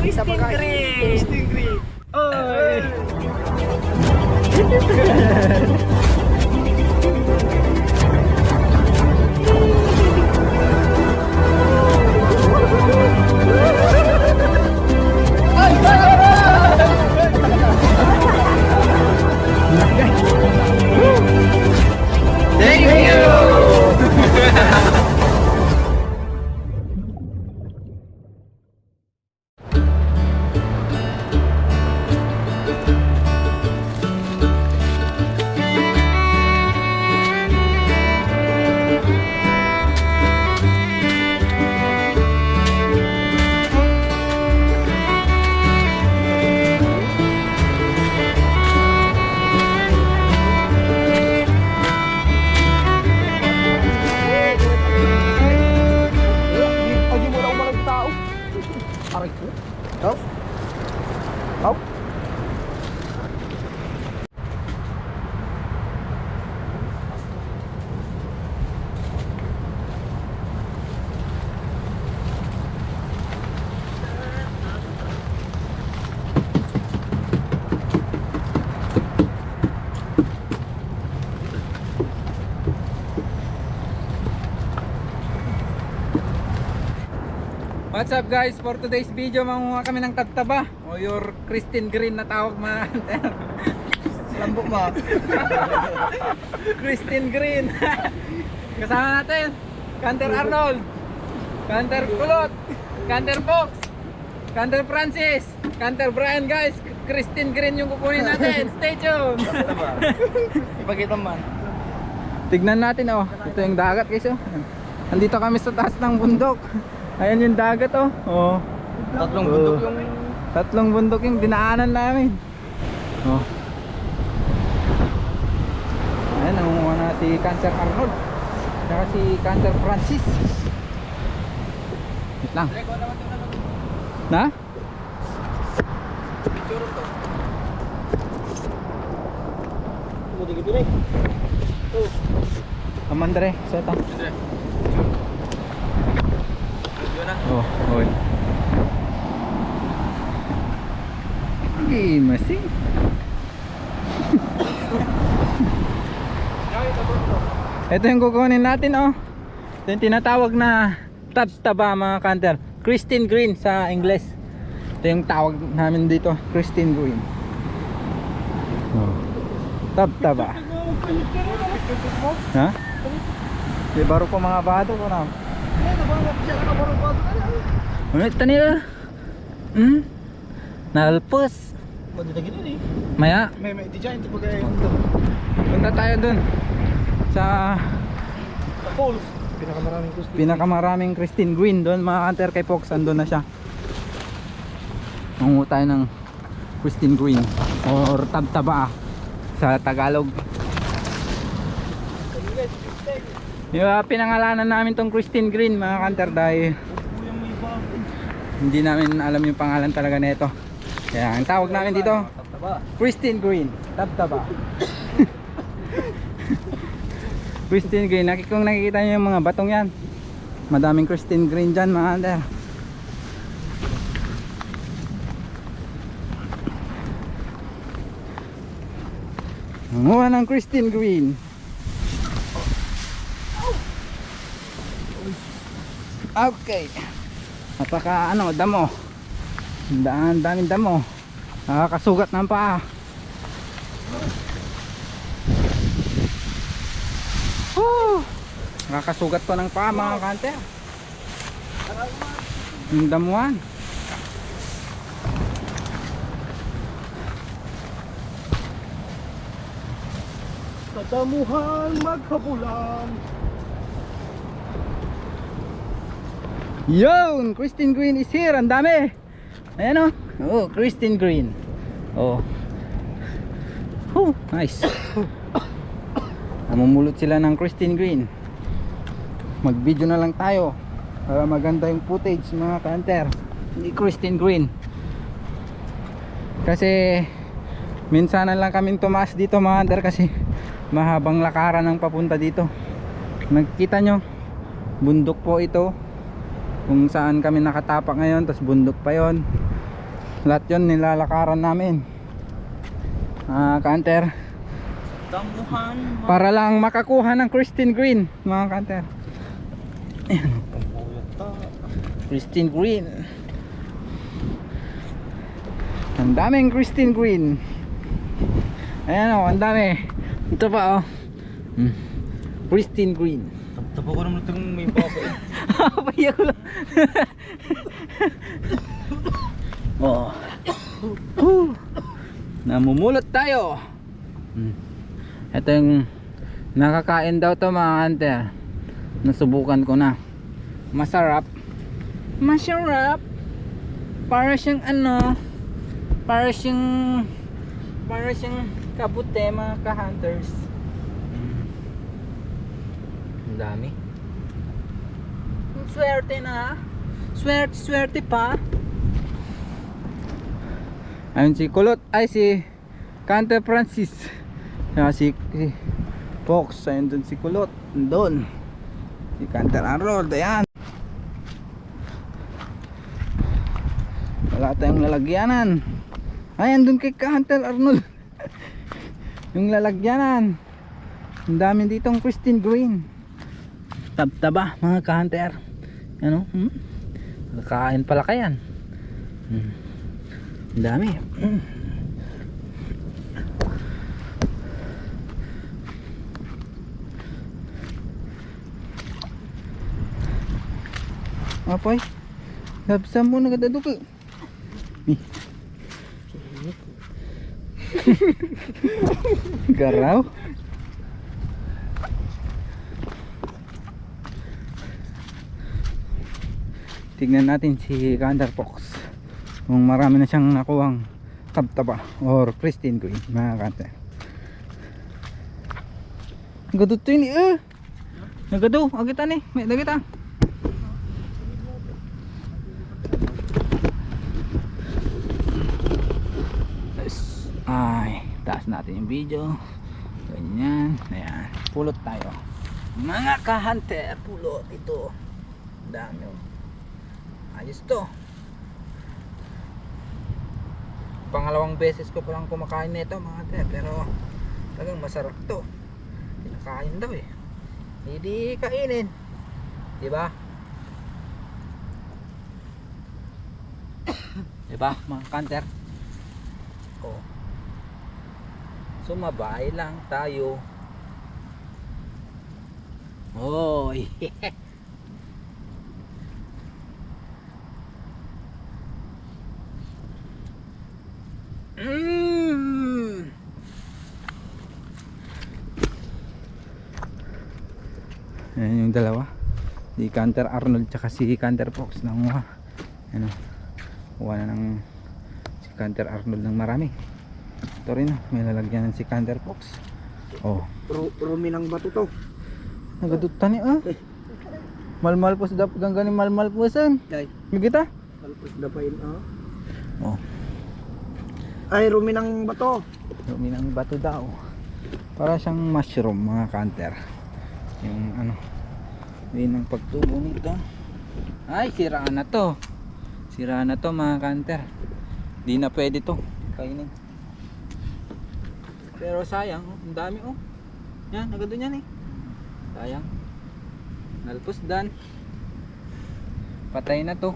Christine Green. Christine Green. Oy! Thank you! Oh. Oh. What's up guys, for today's video mangunga kami ng tagtaba o your Christine Green na tawag mga hunter. Lambok mo. Christine Green. Kasama natin Canter Arnold, Canter Kulot, Canter Fox, Canter Francis, Canter Brian guys. Christine Green yung kukunin natin. Stay tuned. Ipakita man. Tignan natin oh. Ito yung dagat guys oh. Andito kami sa taas ng bundok. Ayan yung dagat oh. Oh. Tatlong bundok yung... Tatlong bundok yung dinaanan namin. Oh. Ayan, nangunguha na si Canter Arnold. Saka si Canter Francis. Wait lang. Na? Amandre, seta. Oh, oy. Masing. Ito yung kukunin natin oh. Ito yung tinatawag na taba mga Canter. Christine Green sa English. Ito yung tawag namin dito, Christine Green. Oh. Taba. Ha? Di baro ko mga bato ko na. Ano ito nila? Nalpos. Maya May design ito pag punta tayo dun sa falls. Pinakamaraming pinakamaraming Christine Green doon mga Canter kay Fox. Andun na siya. Mangunguha tayo ng Christine Green or taba sa Tagalog. Yung pinangalanan namin tong Christine Green mga Canter dahil hindi namin alam yung pangalan talaga nito. Kaya ang tawag namin dito Christine Green, taba. Christine Green, kung nakikita nyo yung mga batong yan, madaming Christine Green dyan mga Canter. Nanguha ng Christine Green. Okay. Napaka damo. Daming damo. Nakakasugat ng paa. Nakakasugat ko ng paa mga Canter. Yung damuhan. Tatamuhan maghabulan. Yun! Christine Green is here! Ang dami! Ayan o! Oh, Christine Green. Oh. Oh, nice. Namumulot sila ng Christine Green. Mag video na lang tayo para maganda yung footage mga Canter ni Christine Green. Kasi minsan na lang kami tumaas dito mga Canter kasi mahabang lakaran ang papunta dito. Nakikita nyo bundok po ito kung saan kami nakatapak ngayon, tapos bundok pa yon. Lahat yun nilalakaran namin. Kanter. Damuhan. Para lang makakuha ng Christine Green, mga kanter. Ayan. Christine Green. Ang daming Christine Green. Ayan o, ang dami. Ito pa o. Christine Green. Tapa ko naman itong may baba. Paya ko lang. Oh. Namumulot tayo. Ito yung nakakain daw to, mga kanter. Nasubukan ko na. Masarap. Masarap. Para siyang ano, para siyang kabute, mga ka-hunters. Ang dami. Swerte na. Swerte pa. Ayun si Kulot, ay si Canter Francis. Si Fox, ayun dun si Kulot. Doon. Si Canter Harold, ayan. Wala tayong lalagyanan. Ayan dun kay Canter Arnold. Yung lalagyanan. Ang dami ditong Christine Green. Tabtaba, mga ka-hunter. Ano? Kain pala kayan. Ang dami. Apoy. Labsam mo nagadaduk. Garaw. Tignan natin si Canter Fox kung marami na siyang nakuhang tabtaba or Christine Green, mga kanter. Nagadot to yun eh. Nagado, agita ni, may dagita. Ay, taas natin yung video. Ganyan, ayan, pulot tayo. Mga ka-hunter, pulot ito. Dami oh. Ayos to. Pangalawang beses ko palang kumakain nito, mga te, pero talagang masarap to. Kinakain daw eh. Hindi kainin, diba? Diba, mga kanter? Oh. Sumabay lang tayo. Oy. Ayan yung dalawa, si Canter Arnold tsaka si Canter Fox na ano, kuha na ng si Canter Arnold ng marami. Ito rin may lalagyan si Canter Fox. Oh, Rumi ng bato to. nagadutan niya malmal po sa gangganing malmal po san migita Malpos dapain oh. Ay, rumi ng bato. Rumi ng bato daw. Para siyang mushroom, mga kanter. Yung ano, yun ang pagtubo nito. Ay, siraan na to. Siraan na to, mga kanter. Di na pwede to kainin. Pero sayang, ang dami oh. Yan, nagado yan eh. Sayang. Nalpos dan. Patay na to.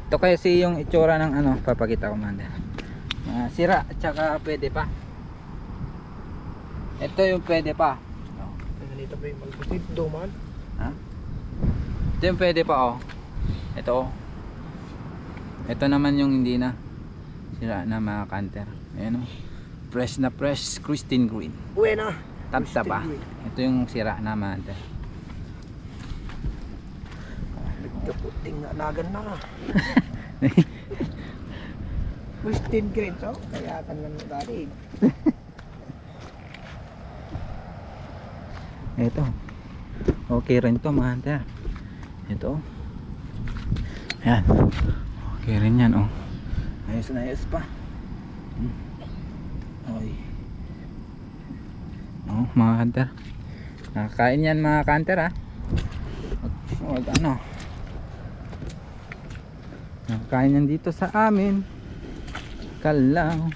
Ito kasi yung itsura ng ano, papakita ko man. Sira at saka pwede pa. Ito yung pwede pa. Ganito ba yung malpos dito man? Ha? Ito yung pwede pa oh. Ito oh. Ito naman yung hindi na. Sira na, mga kanter. Ayan oh. Fresh na fresh Christine Green. Buena. Tabtaba. Ito yung sira na, mga kanter. Kaputing nagan na. Christine Green so kaya kan lang galing. Ito. Okay rin to, mga hunter. Ito. Ayan. Okay rin yan oh. Ayos na ayos pa. Oy. Oh, mga hunter. Nakakain yan, mga hunter ah. Wag ano. Nakain yan dito sa amin. Calao,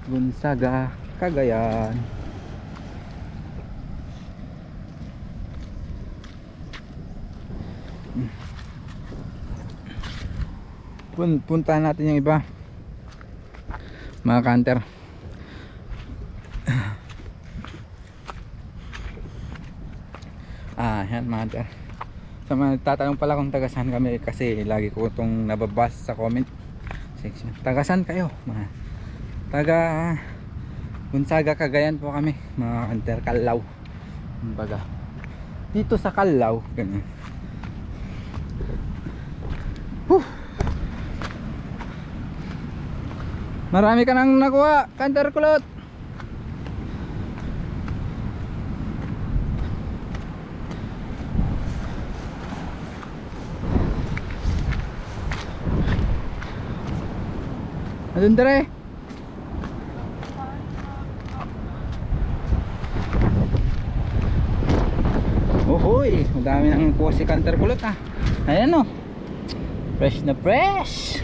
Gonzaga, Cagayan. Puntahan natin yung iba, mga kanter. Yan mga kanter. Sa mga nagtatanong pala kung tagasan kami, kasi lagi ko itong nababasa sa comment section. Tagasan kayo? Mga taga Gonzaga, Cagayan po kami, mga kanter. Calao, kumbaga dito sa Calao, ganyan. Marami ka nang nakuha, kanter kulot. Adun dere. Ohoy, madami nang nakuha si kanter kulot ah. Ayan o, fresh na fresh.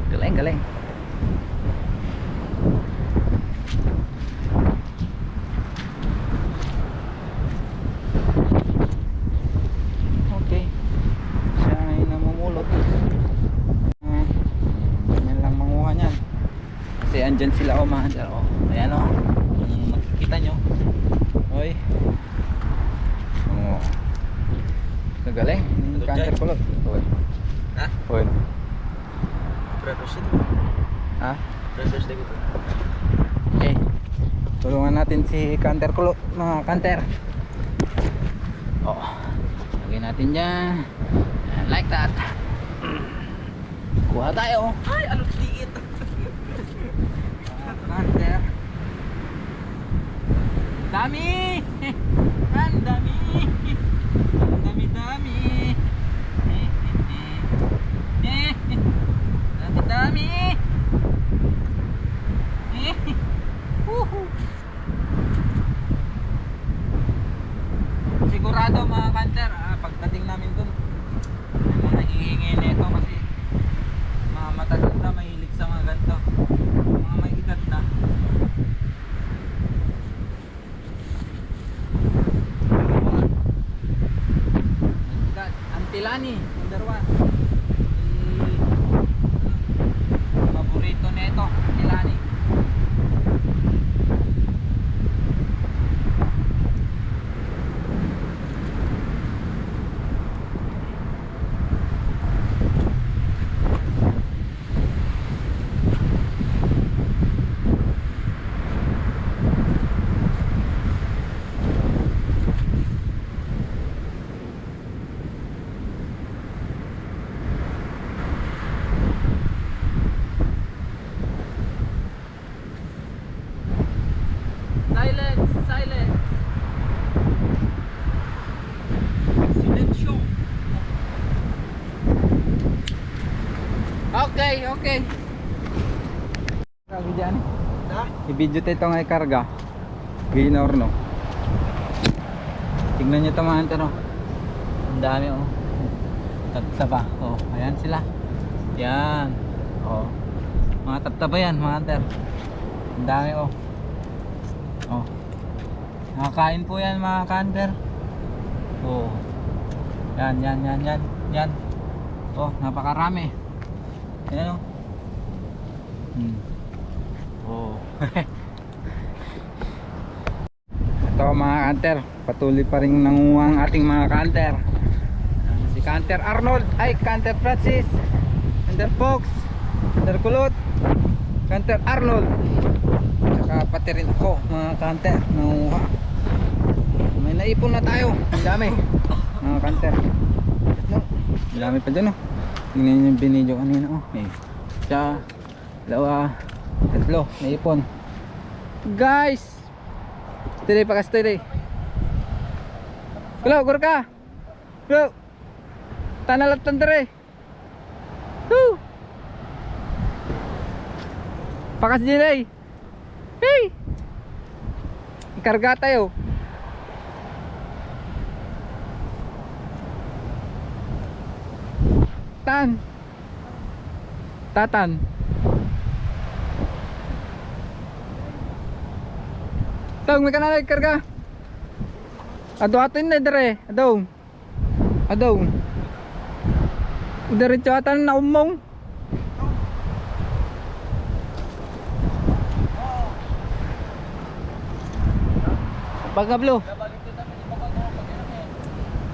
Galing, galing. Andyan sila mga kanter. Ayan o, makikita nyo. Oy, nagaling kanter kulot. Oy, ha? Oy, fresh dito. Ha? Fresh dito. Okay, tulungan natin si kanter kulot, mga kanter. Lagyan natin dyan. Like that. Kuha tayo. Ay, alot liit. Kanter. Dami! Ang dami! Ang dami-dami! Dami-dami! Sigurado mga kanter, pagdating namin dun, mga hihingi nito kasi mga mataganda mahilig sa mga ganito. Mga may edad na. Antilani, number 1. Paborito nito, Antilani. Okay. Sabi dyan. I-video tayo ngay karga. Ginor no. Tignan nyo ito mga kanter. Ang dami oh. Tagtaba. Ayan sila. Yan. Mga tagtaba yan mga kanter. Ang dami oh. Nakakain po yan mga kanter. Yan. Napakarami. Ayan o. Ito mga kanter, patuloy pa rin nanguha ang ating mga kanter. Si Kanter Arnold, ay Kanter Francis, Kanter Fox, Kanter Kulot, Kanter Arnold, saka pati rin ako mga kanter nanguha. May naipon na tayo, ang dami mga kanter. Ang dami pa dyan tingnan nyo yung binidyo kanina isa, dalawa, tatlo, naipon guys. Stay pa ka, stay. Hello, gurka. Hello. Tanalat tandere. Pakas din hey. Ikarga tayo. Tan. Tatan. Tawag may kanalay karga. Ado atin na dire. Ado. Ado. Diretso atan na umong. Bagablo.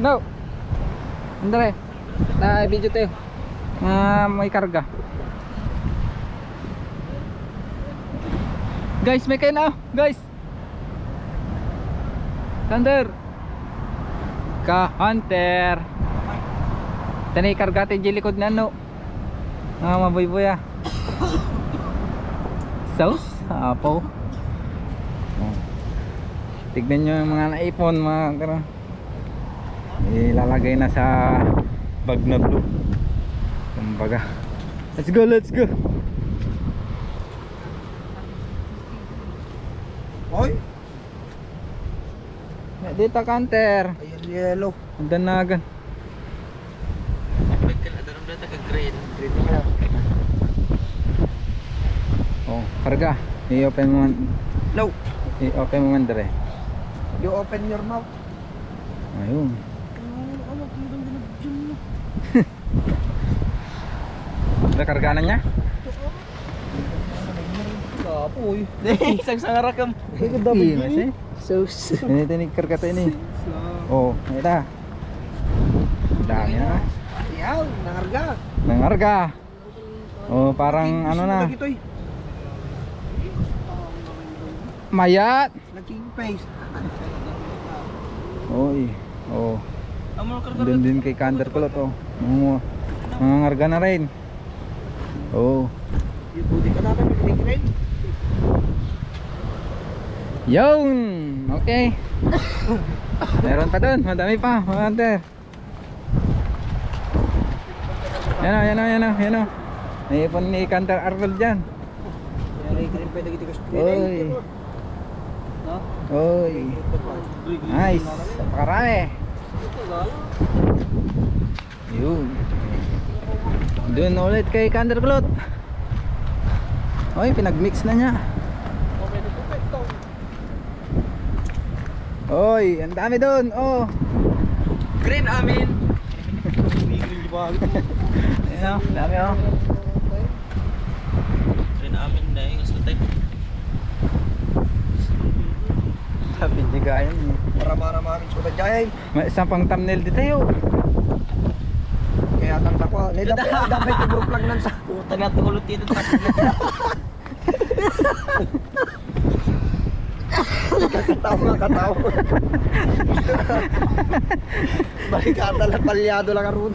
No. Andre. Na video tayo. May karga. Guys, may kayo na. Guys. Thunder. Ka-hunter. Tani karga tayo di likod na no. Maboy-boy ah. Sauce? Apo. Tignan nyo yung mga naipon mga karo. Ilalagay na sa bag na blue. Kumbaga. Let's go, let's go. Oy, Dito counter. ayan yellow. Ang danagan. Green na. Oh, karga. I-open mo man. No, I-open mo man dire. you open your mouth. Ayun. Nakarga na niya? Kapoy. Isang sangarakam. Iya sih. Sauce. Ini karga tayo ini. Oh, ito. Dami na. Ayaw, nangarga. Nangarga. Oh, parang ano na. Ito eh. Mayat. Naging face. Oy. Oh. Amo Doon din kay Kander Kulot oh. Nangangarga na rin. Oh. Yung buti ka natin mag-green. Yun. Okay. Meron pa doon. Madami pa. Mga hunter. Yan o. May ipon ni Kander Arnold dyan. Yan green pwede kita gusto. Oy. Oy. Nice. Napakarami. Yun. Doon ulit kay Kander Kulot. Oy, pinagmix na niya. Oy, ang dami doon. Oh. Green amin. Ayan o, dami o. Green amin na yung asutay. Sabi di gaya niya. Para mamin sudah jaya. May isang pang thumbnail dito yun. Kaya tang takwa. Dapat i-group lang nan sa. Puta na ito ulit dito. Katawa. Barikada lang, palyado lang karoon.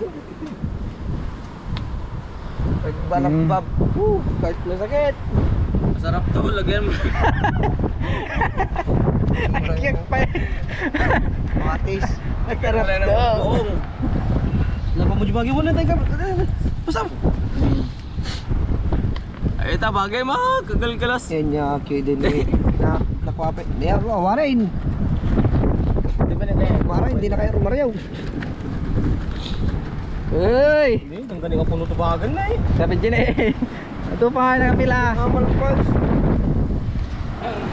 Balak-bab. Kahit na sakit. Masarap to, lagyan mo. Nagkiyak pa eh. Matis. Masarap daw. Oo. Laban mo dibagi mo na tayo. Pasam. Ay, ita bagay mo. Kagal-galas. Yan niya, kaya din eh. Nakuapit. Yan, warin. Di ba na tayo? Warin, hindi na kayo rumarayaw. Uy! Hindi, ang galing ang puno tubagan na eh. Sabi dyan eh. Ito pa, nakapila. Kamal pals.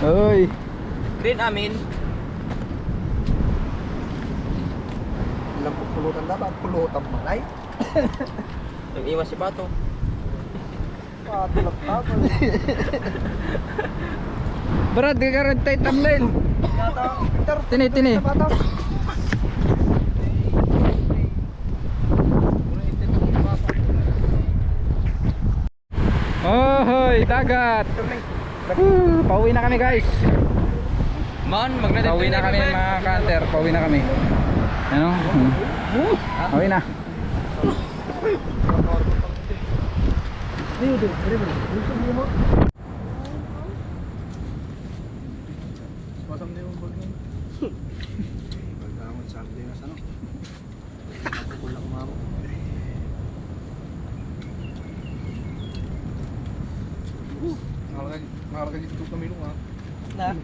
Uy! Green amin. Ilang pulutan dapat, pulutan malay. Nag-iwas si Pato. Patulak-tapal. Brad, gagaran tayo thumbnail. Tini. Oh, hoy, dagat. Pauwi na kami guys. Man, magna-depende. Pauwi na kami mga kanter. Pauwi na kami. Ano? Pauwi na. Pasam na yung bag nun. Pagkamot sa akin ano? Kulang mamo. Nakalagay dito kami nung Na?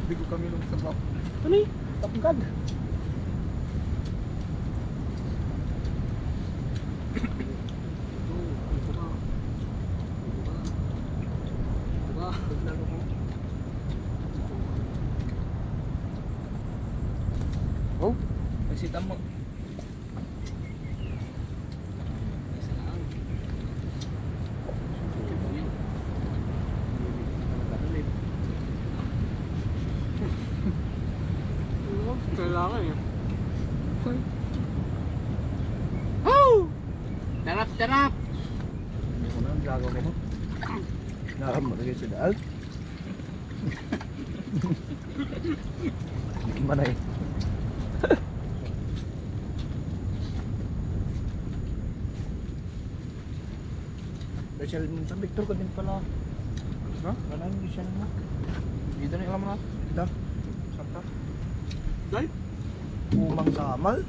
Dito kami nung sa bak. Ano eh? Tapungkad. Sita mo. Kailangan eh. Oh! Tarap, tarap! Hindi ko na ang gagaw ko. Nakamalagay sa daan. Hindi manay. Special sa Victor ko din pala. Ha? Wala yung special mo. Dito na yung alam mo na. Dito. Santa. Dahil? Umang samal.